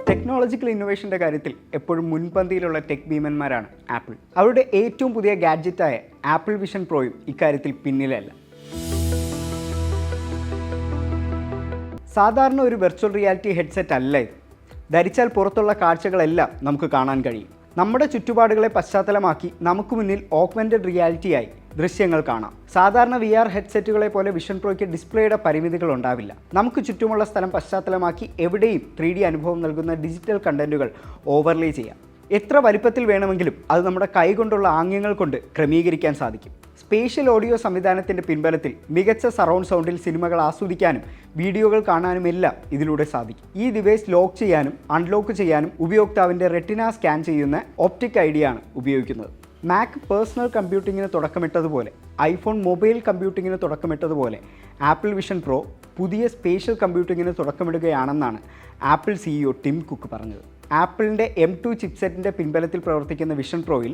Technological ഇന്നോവേഷൻ്റെ കാര്യത്തിൽ എപ്പോഴും മുൻപന്തിയിലുള്ള tech ഭീമന്മാരാണ് apple. അവരുടെ ഏറ്റവും പുതിയ ഗാഡ്ജറ്റായ ആപ്പിൾ വിഷൻ പ്രോയും ഇക്കാര്യത്തിൽ പിന്നിലല്ല. സാധാരണ ഒരു വെർച്വൽ റിയാലിറ്റി ഹെഡ്സെറ്റ് അല്ല ഇത്. ധരിച്ചാൽ പുറത്തുള്ള കാഴ്ചകളെല്ലാം നമുക്ക് കാണാൻ കഴിയും. നമ്മുടെ ചുറ്റുപാടുകളെ പശ്ചാത്തലമാക്കി നമുക്ക് മുന്നിൽ ഓഗ്മെൻറ്റഡ് റിയാലിറ്റിയായി ദൃശ്യങ്ങൾ കാണാം. സാധാരണ VR ഹെഡ്സെറ്റുകളെ പോലെ വിഷൻ പ്രോയ്ക്ക് ഡിസ്പ്ലേയുടെ പരിമിതികൾ ഉണ്ടാവില്ല. നമുക്ക് ചുറ്റുമുള്ള സ്ഥലം പശ്ചാത്തലമാക്കി എവിടെയും 3D അനുഭവം നൽകുന്ന ഡിജിറ്റൽ കണ്ടന്റുകൾ ഓവർലേ ചെയ്യാം. എത്ര വലിപ്പത്തിൽ വേണമെങ്കിലും അത് നമ്മുടെ കൈകൊണ്ടുള്ള ആംഗ്യങ്ങൾ കൊണ്ട് ക്രമീകരിക്കാൻ സാധിക്കും. സ്പേഷ്യൽ ഓഡിയോ സംവിധാനത്തിൻ്റെ പിൻബലത്തിൽ മികച്ച സറൗണ്ട് സൗണ്ടിൽ സിനിമകൾ ആസ്വദിക്കാനും വീഡിയോകൾ കാണാനുമെല്ലാം ഇതിലൂടെ സാധിക്കും. ഈ ഡിവൈസ് ലോക്ക് ചെയ്യാനും അൺലോക്ക് ചെയ്യാനും ഉപയോക്താവിൻ്റെ റെറ്റിന സ്കാൻ ചെയ്യുന്ന ഒപ്റ്റിക് ഐഡിയാണ് ഉപയോഗിക്കുന്നത്. മാക് പേഴ്സണൽ കമ്പ്യൂട്ടിങ്ങിന് തുടക്കമിട്ടതുപോലെ ഐഫോൺ മൊബൈൽ കമ്പ്യൂട്ടിങ്ങിന് തുടക്കമിട്ടതുപോലെ ആപ്പിൾ വിഷൻ പ്രോ പുതിയ സ്പേഷ്യൽ കമ്പ്യൂട്ടിങ്ങിന് തുടക്കമിടുകയാണെന്നാണ് ആപ്പിൾ CEO ടിം കുക്ക് പറഞ്ഞത്. ആപ്പിളിൻ്റെ M2 ചിപ്സെറ്റിൻ്റെ പിൻബലത്തിൽ പ്രവർത്തിക്കുന്ന വിഷൻ പ്രോയിൽ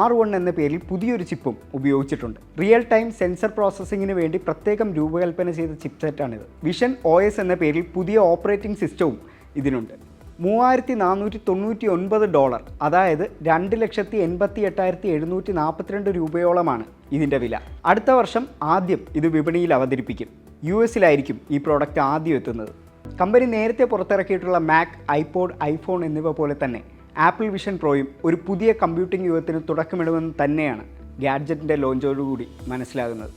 R1 എന്ന പേരിൽ പുതിയൊരു ചിപ്പും ഉപയോഗിച്ചിട്ടുണ്ട്. റിയൽ ടൈം സെൻസർ പ്രോസസ്സിങ്ങിന് വേണ്ടി പ്രത്യേകം രൂപകൽപ്പന ചെയ്ത ചിപ്സെറ്റാണിത്. വിഷൻ OS എന്ന പേരിൽ പുതിയ ഓപ്പറേറ്റിംഗ് സിസ്റ്റവും ഇതിനുണ്ട്. $3499, അതായത് 2,88,742 രൂപയോളമാണ് ഇതിൻ്റെ വില. അടുത്ത വർഷം ആദ്യം ഇത് വിപണിയിൽ അവതരിപ്പിക്കും. US-ലായിരിക്കും ഈ പ്രോഡക്റ്റ് ആദ്യം എത്തുന്നത്. കമ്പനി നേരത്തെ പുറത്തിറക്കിയിട്ടുള്ള മാക്, ഐപോഡ്, ഐഫോൺ എന്നിവ പോലെ തന്നെ ആപ്പിൾ വിഷൻ പ്രോയും ഒരു പുതിയ കമ്പ്യൂട്ടിംഗ് യുഗത്തിന് തുടക്കമിടുമെന്ന് തന്നെയാണ് ഗാഡ്ജറ്റിൻ്റെ ലോഞ്ചോടുകൂടി മനസ്സിലാകുന്നത്.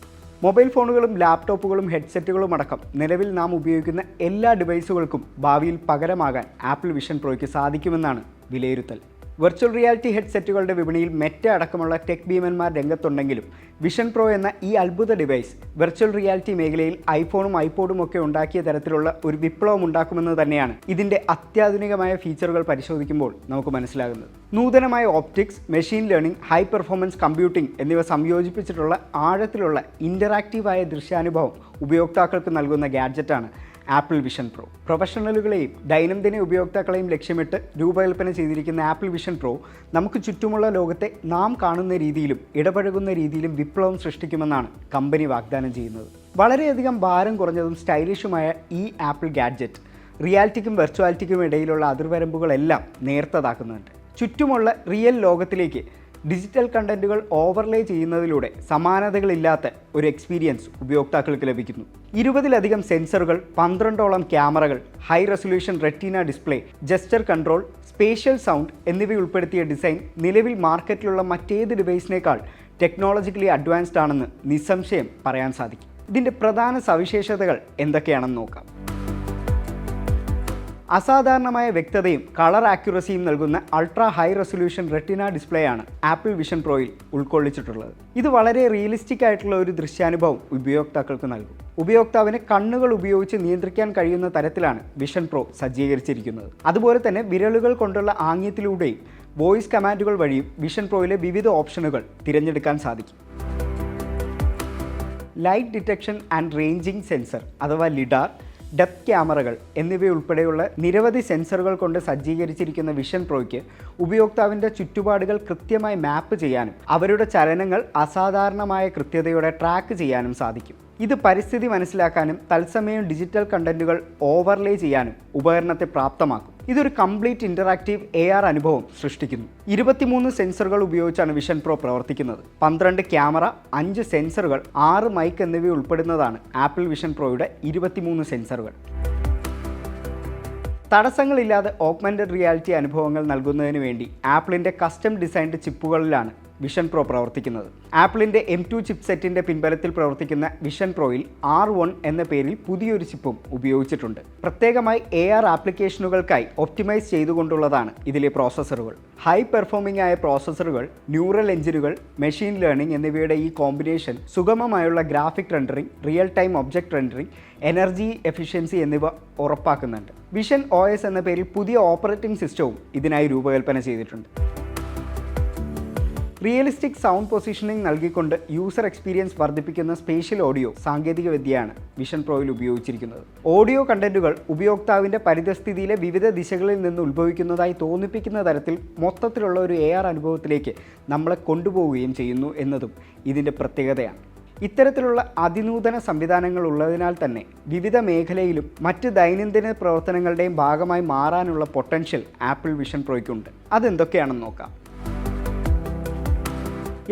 മൊബൈൽ ഫോണുകളും ലാപ്ടോപ്പുകളും ഹെഡ്സെറ്റുകളും അടക്കം നിലവിൽ നാം ഉപയോഗിക്കുന്ന എല്ലാ ഡിവൈസുകൾക്കും ഭാവിയിൽ പകരമാകാൻ ആപ്പിൾ വിഷൻ പ്രോയ്ക്ക് സാധിക്കുമെന്നാണ് വിലയിരുത്തൽ. വെർച്വൽ റിയാലിറ്റി ഹെഡ്സെറ്റുകളുടെ വിപണിയിൽ മെറ്റ അടക്കമുള്ള ടെക് ഭീമന്മാർ രംഗത്തുണ്ടെങ്കിലും വിഷൻ പ്രോ എന്ന ഈ അത്ഭുത ഡിവൈസ് വെർച്വൽ റിയാലിറ്റി മേഖലയിൽ ഐഫോണും ഐപോഡും ഒക്കെ ഉണ്ടാക്കിയ തരത്തിലുള്ള ഒരു വിപ്ലവം ഉണ്ടാക്കുമെന്ന് തന്നെയാണ് ഇതിൻ്റെ അത്യാധുനികമായ ഫീച്ചറുകൾ പരിശോധിക്കുമ്പോൾ നമുക്ക് മനസ്സിലാകുന്നത്. നൂതനമായ optics, machine learning, high performance computing എന്നിവ സംയോജിപ്പിച്ചിട്ടുള്ള ആഴത്തിലുള്ള ഇൻ്ററാക്റ്റീവായ ദൃശ്യാനുഭവം ഉപയോക്താക്കൾക്ക് നൽകുന്ന ഗാഡ്ജറ്റാണ് ആപ്പിൾ വിഷൻ പ്രോ. പ്രൊഫഷണലുകളെയും ദൈനംദിന ഉപയോക്താക്കളെയും ലക്ഷ്യമിട്ട് രൂപകൽപ്പന ചെയ്തിരിക്കുന്ന ആപ്പിൾ വിഷൻ പ്രോ നമുക്ക് ചുറ്റുമുള്ള ലോകത്തെ നാം കാണുന്ന രീതിയിലും ഇടപഴകുന്ന രീതിയിലും വിപ്ലവം സൃഷ്ടിക്കുമെന്നാണ് കമ്പനി വാഗ്ദാനം ചെയ്യുന്നത്. വളരെയധികം ഭാരം കുറഞ്ഞതും സ്റ്റൈലിഷുമായ ഈ ആപ്പിൾ ഗാഡ്ജറ്റ് റിയാലിറ്റിക്കും വെർച്വാലിറ്റിക്കും ഇടയിലുള്ള അതിർവരമ്പുകളെല്ലാം നേർത്തതാക്കുന്നുണ്ട്. ചുറ്റുമുള്ള റിയൽ ലോകത്തിലേക്ക് ഡിജിറ്റൽ കണ്ടന്റുകൾ ഓവർലേ ചെയ്യുന്നതിലൂടെ സമാനതകളില്ലാത്ത ഒരു എക്സ്പീരിയൻസ് ഉപയോക്താക്കൾക്ക് ലഭിക്കുന്നു. 20-ലധികം സെൻസറുകൾ, 12ഓളം ക്യാമറകൾ, high resolution retina display, jester control, spatial sound എന്നിവ ഉൾപ്പെടുത്തിയ ഡിസൈൻ നിലവിൽ മാർക്കറ്റിലുള്ള മറ്റേത് ഡിവൈസിനേക്കാൾ ടെക്നോളജിക്കലി അഡ്വാൻസ്ഡ് ആണെന്ന് നിസ്സംശയം പറയാൻ സാധിക്കും. ഇതിൻ്റെ പ്രധാന സവിശേഷതകൾ എന്തൊക്കെയാണെന്ന് നോക്കാം. അസാധാരണമായ വ്യക്തതയും കളർ ആക്യുറസിയും നൽകുന്ന ultra high resolution retina display ആണ് ആപ്പിൾ വിഷൻ പ്രോയിൽ ഉൾക്കൊള്ളിച്ചിട്ടുള്ളത്. ഇത് വളരെ റിയലിസ്റ്റിക് ആയിട്ടുള്ള ഒരു ദൃശ്യാനുഭവം ഉപയോക്താക്കൾക്ക് നൽകും. ഉപയോക്താവിന് കണ്ണുകൾ ഉപയോഗിച്ച് നിയന്ത്രിക്കാൻ കഴിയുന്ന തരത്തിലാണ് വിഷൻ പ്രോ സജ്ജീകരിച്ചിരിക്കുന്നത്. അതുപോലെ തന്നെ വിരലുകൾ കൊണ്ടുള്ള ആംഗ്യത്തിലൂടെയും വോയിസ് കമാൻഡുകൾ വഴിയും വിഷൻ പ്രോയിലെ വിവിധ ഓപ്ഷനുകൾ തിരഞ്ഞെടുക്കാൻ സാധിക്കും. Light detection and ranging sensor അഥവാ ലിഡാർ, ഡെപ്ത് ക്യാമറകൾ എന്നിവയുൾപ്പെടെയുള്ള നിരവധി സെൻസറുകൾ കൊണ്ട് സജ്ജീകരിച്ചിരിക്കുന്ന വിഷൻ പ്രോയ്ക്ക് ഉപയോക്താവിൻ്റെ ചുറ്റുപാടുകൾ കൃത്യമായി മാപ്പ് ചെയ്യാനും അവരുടെ ചലനങ്ങൾ അസാധാരണമായ കൃത്യതയോടെ ട്രാക്ക് ചെയ്യാനും സാധിക്കും. ഇത് പരിസ്ഥിതി മനസ്സിലാക്കാനും തത്സമയം ഡിജിറ്റൽ കണ്ടന്റുകൾ ഓവർലേ ചെയ്യാനും ഉപകരണത്തെ പ്രാപ്തമാക്കും. ഇതൊരു കംപ്ലീറ്റ് ഇൻ്ററാക്റ്റീവ് AR അനുഭവം സൃഷ്ടിക്കുന്നു. 23 സെൻസറുകൾ ഉപയോഗിച്ചാണ് വിഷൻ പ്രോ പ്രവർത്തിക്കുന്നത്. 12 ക്യാമറ, 5 സെൻസറുകൾ, 6 മൈക്ക് എന്നിവ ഉൾപ്പെടുന്നതാണ് ആപ്പിൾ വിഷൻ പ്രോയുടെ 23 സെൻസറുകൾ. തടസ്സങ്ങളില്ലാതെ ഓഗ്മെൻറ്റഡ് റിയാലിറ്റി അനുഭവങ്ങൾ നൽകുന്നതിന് വേണ്ടി ആപ്പിളിൻ്റെ കസ്റ്റം ഡിസൈൻഡ് ചിപ്പുകളിലാണ് വിഷൻ പ്രോ പ്രവർത്തിക്കുന്നത്. ആപ്പിളിൻ്റെ M2 ചിപ്സെറ്റിൻ്റെ പിൻബലത്തിൽ പ്രവർത്തിക്കുന്ന വിഷൻ പ്രോയിൽ R1 എന്ന പേരിൽ പുതിയൊരു ചിപ്പും ഉപയോഗിച്ചിട്ടുണ്ട്. പ്രത്യേകമായി AR ആപ്ലിക്കേഷനുകൾക്കായി ഒപ്റ്റിമൈസ് ചെയ്തുകൊണ്ടുള്ളതാണ് ഇതിലെ പ്രോസസ്സറുകൾ. ഹൈ പെർഫോമിംഗ് ആയ പ്രോസസ്സറുകൾ, ന്യൂറൽ എഞ്ചിനുകൾ, മെഷീൻ ലേണിംഗ് എന്നിവയുടെ ഈ കോമ്പിനേഷൻ സുഗമമായുള്ള graphic rendering, real time object rendering, energy efficiency എന്നിവ ഉറപ്പാക്കുന്നുണ്ട്. വിഷൻ OS എന്ന പേരിൽ പുതിയ ഓപ്പറേറ്റിംഗ് സിസ്റ്റവും ഇതിനായി രൂപകൽപ്പന ചെയ്തിട്ടുണ്ട്. റിയലിസ്റ്റിക് സൗണ്ട് പൊസിഷനിങ് നൽകിക്കൊണ്ട് യൂസർ എക്സ്പീരിയൻസ് വർദ്ധിപ്പിക്കുന്ന സ്പേഷ്യൽ ഓഡിയോ സാങ്കേതികവിദ്യയാണ് വിഷൻ പ്രോയിൽ ഉപയോഗിച്ചിരിക്കുന്നത്. ഓഡിയോ കണ്ടന്റുകൾ ഉപയോക്താവിൻ്റെ പരിതസ്ഥിതിയിലെ വിവിധ ദിശകളിൽ നിന്ന് ഉത്ഭവിക്കുന്നതായി തോന്നിപ്പിക്കുന്ന തരത്തിൽ മൊത്തത്തിലുള്ള ഒരു AR അനുഭവത്തിലേക്ക് നമ്മളെ കൊണ്ടുപോവുകയും ചെയ്യുന്നു എന്നതും ഇതിൻ്റെ പ്രത്യേകതയാണ്. ഇത്തരത്തിലുള്ള അതിനൂതന സംവിധാനങ്ങൾ ഉള്ളതിനാൽ തന്നെ വിവിധ മേഖലയിലും മറ്റ് ദൈനംദിന പ്രവർത്തനങ്ങളുടെയും ഭാഗമായി മാറാനുള്ള പൊട്ടൻഷ്യൽ ആപ്പിൾ വിഷൻ പ്രോയ്ക്കുണ്ട്. അതെന്തൊക്കെയാണെന്ന് നോക്കാം.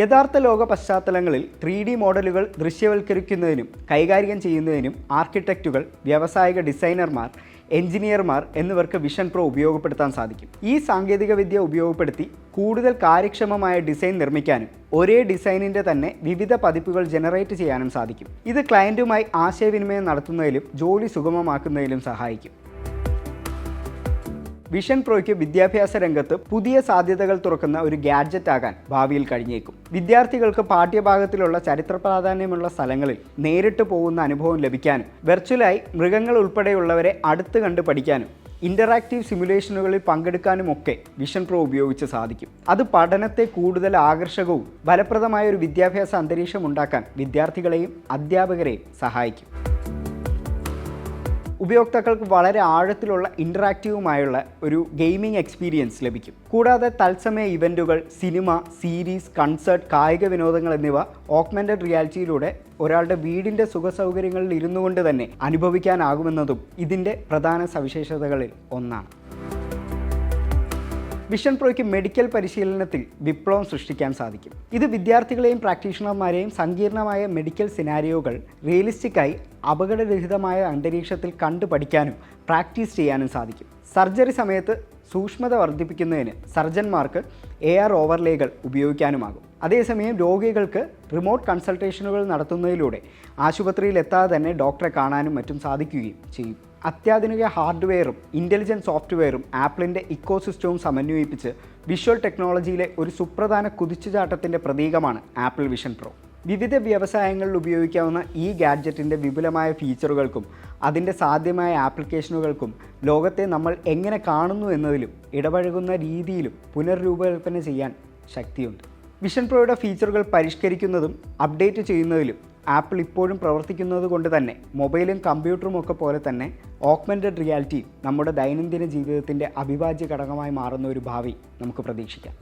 യഥാർത്ഥ ലോക പശ്ചാത്തലങ്ങളിൽ 3D മോഡലുകൾ ദൃശ്യവൽക്കരിക്കുന്നതിനും കൈകാര്യം ചെയ്യുന്നതിനും ആർക്കിടെക്റ്റുകൾ, വ്യാവസായിക ഡിസൈനർമാർ, എഞ്ചിനീയർമാർ എന്നിവർക്ക് വിഷൻ പ്രോ ഉപയോഗപ്പെടുത്താൻ സാധിക്കും. ഈ സാങ്കേതികവിദ്യ ഉപയോഗപ്പെടുത്തി കൂടുതൽ കാര്യക്ഷമമായ ഡിസൈൻ നിർമ്മിക്കാനും ഒരേ ഡിസൈനിൻ്റെ തന്നെ വിവിധ പതിപ്പുകൾ ജനറേറ്റ് ചെയ്യാനും സാധിക്കും. ഇത് ക്ലയൻറ്റുമായി ആശയവിനിമയം നടത്തുന്നതിലും ജോലി സുഗമമാക്കുന്നതിലും സഹായിക്കും. വിഷൻ പ്രോയ്ക്ക് വിദ്യാഭ്യാസ രംഗത്ത് പുതിയ സാധ്യതകൾ തുറക്കുന്ന ഒരു ഗാഡ്ജറ്റ് ആകാൻ ഭാവിയിൽ കഴിഞ്ഞേക്കും. വിദ്യാർത്ഥികൾക്ക് പാഠ്യഭാഗത്തിലുള്ള ചരിത്ര പ്രാധാന്യമുള്ള സ്ഥലങ്ങളിൽ നേരിട്ട് പോകുന്ന അനുഭവം ലഭിക്കാനും വെർച്വലായി മൃഗങ്ങൾ ഉൾപ്പെടെയുള്ളവരെ അടുത്ത് കണ്ട് പഠിക്കാനും ഇൻ്ററാക്റ്റീവ് സിമുലേഷനുകളിൽ പങ്കെടുക്കാനുമൊക്കെ വിഷൻ പ്രോ ഉപയോഗിച്ച് സാധിക്കും. അത് പഠനത്തെ കൂടുതൽ ആകർഷകവും ഫലപ്രദമായ ഒരു വിദ്യാഭ്യാസ അന്തരീക്ഷം ഉണ്ടാക്കാൻ വിദ്യാർത്ഥികളെയും അധ്യാപകരെയും സഹായിക്കും. ഉപയോക്താക്കൾക്ക് വളരെ ആഴത്തിലുള്ള ഇൻ്ററാക്റ്റീവുമായുള്ള ഒരു ഗെയിമിംഗ് എക്സ്പീരിയൻസ് ലഭിക്കും. കൂടാതെ തത്സമയ ഇവൻറ്റുകൾ, സിനിമ, സീരീസ്, കൺസേർട്ട്, കായിക വിനോദങ്ങൾ എന്നിവ ഓഗ്മെൻറ്റഡ് റിയാലിറ്റിയിലൂടെ ഒരാളുടെ വീടിൻ്റെ സുഖസൗകര്യങ്ങളിൽ ഇരുന്നു കൊണ്ട് തന്നെ അനുഭവിക്കാനാകുമെന്നതും ഇതിൻ്റെ പ്രധാന സവിശേഷതകളിൽ ഒന്നാണ്. വിഷൻ പ്രോയ്ക്ക് മെഡിക്കൽ പരിശീലനത്തിൽ വിപ്ലവം സൃഷ്ടിക്കാൻ സാധിക്കും. ഇത് വിദ്യാർത്ഥികളെയും പ്രാക്ടീഷണർമാരെയും സങ്കീർണമായ മെഡിക്കൽ സിനാരിയോകൾ റിയലിസ്റ്റിക്കായി അപകടരഹിതമായ അന്തരീക്ഷത്തിൽ കണ്ടു പഠിക്കാനും പ്രാക്ടീസ് ചെയ്യാനും സാധിക്കും. സർജറി സമയത്ത് സൂക്ഷ്മത വർദ്ധിപ്പിക്കുന്നതിന് സർജന്മാർക്ക് AR ഓവർലേകൾ ഉപയോഗിക്കാനുമാകും. അതേസമയം രോഗികൾക്ക് റിമോട്ട് കൺസൾട്ടേഷനുകൾ നടത്തുന്നതിലൂടെ ആശുപത്രിയിൽ എത്താതെ തന്നെ ഡോക്ടറെ കാണാനും മറ്റും സാധിക്കുകയും ചെയ്യും. അത്യാധുനിക ഹാർഡ്വെയറും ഇൻ്റലിജൻറ്റ് സോഫ്റ്റ്വെയറും ആപ്പിളിൻ്റെ ഇക്കോസിസ്റ്റവും സമന്വയിപ്പിച്ച് വിഷ്വൽ ടെക്നോളജിയിലെ ഒരു സുപ്രധാന കുതിച്ചുചാട്ടത്തിൻ്റെ പ്രതീകമാണ് ആപ്പിൾ വിഷൻ പ്രോ. വിവിധ വ്യവസായങ്ങളിൽ ഉപയോഗിക്കാവുന്ന ഈ ഗാഡ്ജറ്റിൻ്റെ വിപുലമായ ഫീച്ചറുകൾക്കും അതിൻ്റെ സാധ്യമായ ആപ്ലിക്കേഷനുകൾക്കും ലോകത്തെ നമ്മൾ എങ്ങനെ കാണുന്നു എന്നതിലും ഇടപഴകുന്ന രീതിയിലും പുനർരൂപകൽപ്പന ചെയ്യാൻ ശക്തിയുണ്ട്. വിഷൻ പ്രോയുടെ ഫീച്ചറുകൾ പരിഷ്കരിക്കുന്നതും അപ്ഡേറ്റ് ചെയ്യുന്നതിലും ആപ്പിൾ ഇപ്പോഴും പ്രവർത്തിക്കുന്നത് കൊണ്ട് തന്നെ മൊബൈലും കമ്പ്യൂട്ടറും ഒക്കെ പോലെ തന്നെ ഓഗ്മെൻറ്റഡ് റിയാലിറ്റി നമ്മുടെ ദൈനംദിന ജീവിതത്തിൻ്റെ അവിഭാജ്യ ഘടകമായി മാറുന്ന ഒരു ഭാവി നമുക്ക് പ്രതീക്ഷിക്കാം.